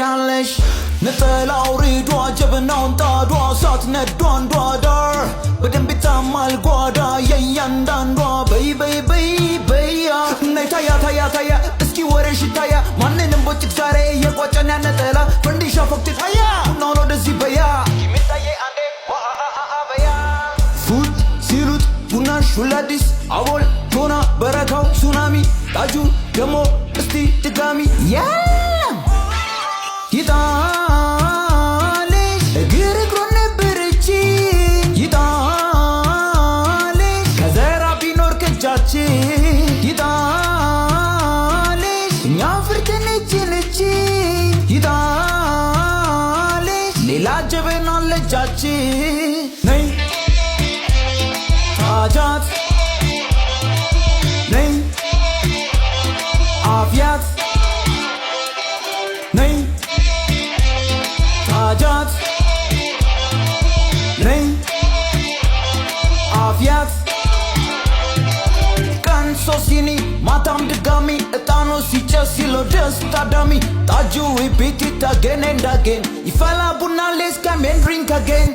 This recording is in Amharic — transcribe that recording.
ትሄዳለሽ ነጠላው ሪዷ ጀበናውን ጣዷ ሳት ነዷን ዷዳር በደንብ ይታማል ጓዳ የእያንዳንዷ በይ በይ በይ በያ ነይ ታያ ታያ ታያ እስኪ ወሬሽ ታያ ማንንም ቦጭቅ ዛሬ የቋጨን ያነጠላ ፈንዲሻ ፎክት ታያ ቡናውን ወደዚህ በያ ሚታየ አንዴ በያ ፉት ሲሉት ቡናሽ ሁላዲስ አቦል ቶና በረካው ሱናሚ ጣጁ ደሞ እስቲ ድጋሚ ይጣልሽ እግር እግሩን ነበረች ይጣልሽ ከዘራ ቢኖር ከጃችን ይጣልሽ እኛ ፍርትን እችልች ይጣልሽ ሌላ ጀበና ለጃችን ነይ ታጃት ነይ አፍያት ነይ ታጃት ነይ አፍያት ቀን ሶሲኒ ማታም ድጋሚ እጣኑ ሲጨስ ሲለው ደስ ታዳሚ ጣጁ ቤት ታገን እንዳገን ይፈላ ቡና ሌስ come and drink again